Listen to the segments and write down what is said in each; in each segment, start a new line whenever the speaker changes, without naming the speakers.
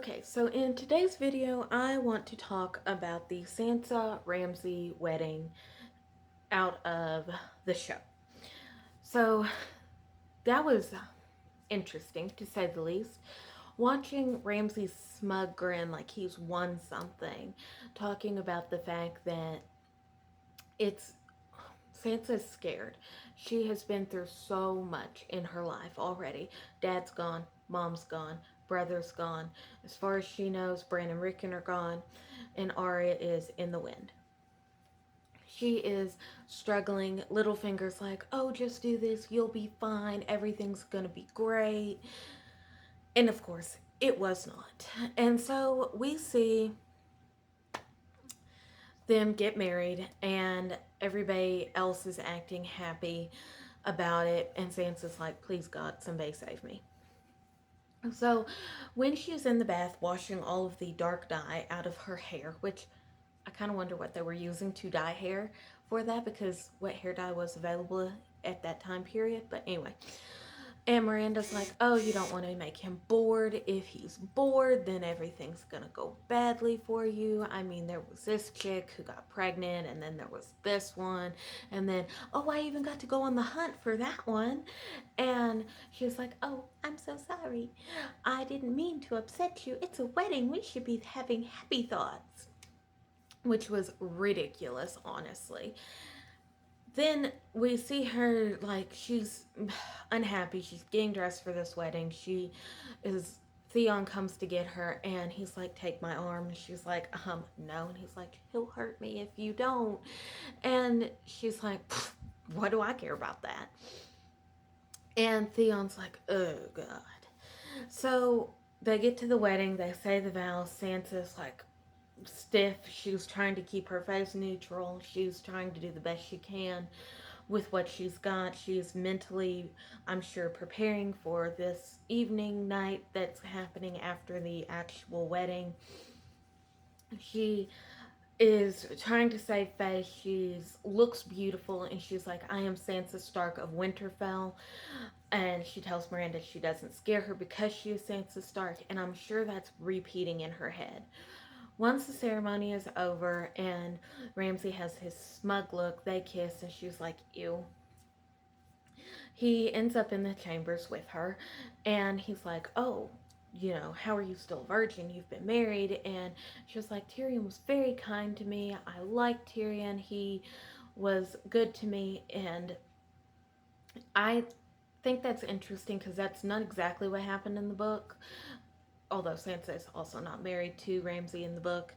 Okay, so in today's video, I want to talk about the Sansa Ramsey wedding out of the show. So that was interesting to say the least. Watching Ramsey's smug grin like he's won something, talking about the fact that it's Sansa's scared. She has been through so much in her life already. Dad's gone, mom's gone, brother's gone. As far as she knows, Bran and Rickon are gone, and Arya is in the wind. She is struggling. Littlefinger's like, oh, just do this. You'll be fine. Everything's going to be great. And of course, it was not. And so we see them get married, and everybody else is acting happy about it. And Sansa's like, please, God, somebody save me. So when she's in the bath washing all of the dark dye out of her hair, which I kind of wonder what they were using to dye hair for that, because what hair dye was available at that time period. But anyway, and Miranda's like, oh, you don't want to make him bored. If he's bored, then everything's going to go badly for you. I mean, there was this chick who got pregnant, and then there was this one. And then, oh, I even got to go on the hunt for that one. And she was like, oh, I'm so sorry. I didn't mean to upset you. It's a wedding. We should be having happy thoughts. Which was ridiculous, honestly. Then we see her like she's unhappy. She's getting dressed for this wedding. She is Theon comes to get her and he's like, take my arm. And she's like, no. And he's like, he'll hurt me if you don't. And she's like, what do I care about that? And Theon's like, oh God. So they get to the wedding, they say the vows. Sansa's like stiff. She's trying to keep her face neutral. She's trying to do the best she can with what she's got. She's mentally, I'm sure, preparing for this evening, night that's happening after the actual wedding. She is trying to save face. She looks beautiful, and she's like, I am Sansa Stark of Winterfell. And she tells Miranda she doesn't scare her because she is Sansa Stark, and I'm sure that's repeating in her head. Once the ceremony is over and Ramsey has his smug look, they kiss, and she's like, ew. He ends up in the chambers with her, and he's like, oh, how are you still a virgin? You've been married. And she was like, Tyrion was very kind to me. I liked Tyrion. He was good to me. And I think that's interesting because that's not exactly what happened in the book. Although Sansa is also not married to Ramsey in the book.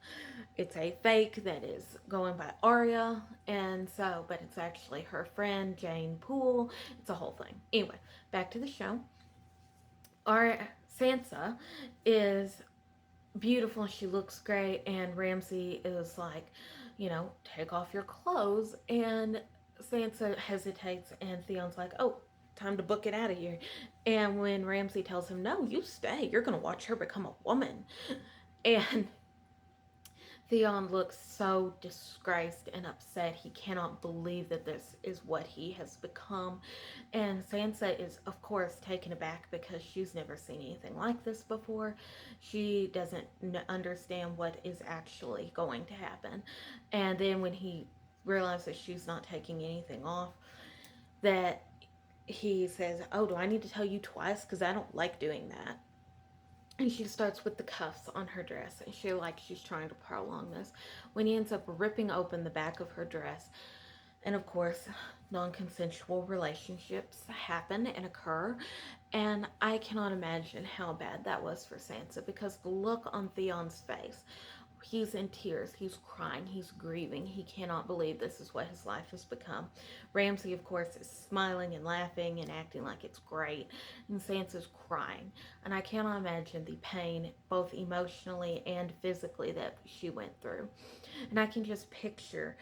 It's a fake that is going by Arya, and so, but it's actually her friend, Jane Poole. It's a whole thing. Anyway, back to the show. Sansa is beautiful. She looks great, and Ramsey is like, take off your clothes. And Sansa hesitates, and Theon's like, oh, time to book it out of here. And when Ramsey tells him, no, you stay, you're going to watch her become a woman. And Theon looks so disgraced and upset. He cannot believe that this is what he has become. And Sansa is, of course, taken aback because she's never seen anything like this before. She doesn't understand what is actually going to happen. And then when he realizes she's not taking anything off, that he says, oh, do I need to tell you twice? Because I don't like doing that. And she starts with the cuffs on her dress, and she's trying to prolong this, when he ends up ripping open the back of her dress. And of course, non-consensual relationships happen and occur, and I cannot imagine how bad that was for Sansa, because the look on Theon's face, he's in tears, he's crying, he's grieving, he cannot believe this is what his life has become. Ramsey, of course, is smiling and laughing and acting like it's great, and Sansa's crying. And I cannot imagine the pain, both emotionally and physically, that she went through. And I can just picture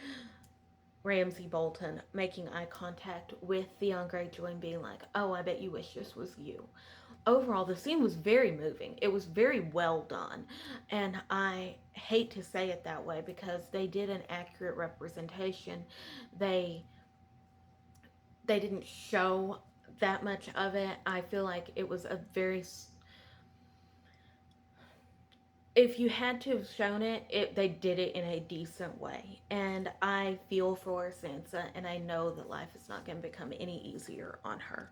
Ramsay Bolton making eye contact with Theon Greyjoy and being like, oh, I bet you wish this was you. Overall, the scene was very moving. It was very well done. And I hate to say it that way because they did an accurate representation. They didn't show that much of it. I feel like it was a very if you had to have shown it, they did it in a decent way. And I feel for Sansa, and I know that life is not going to become any easier on her.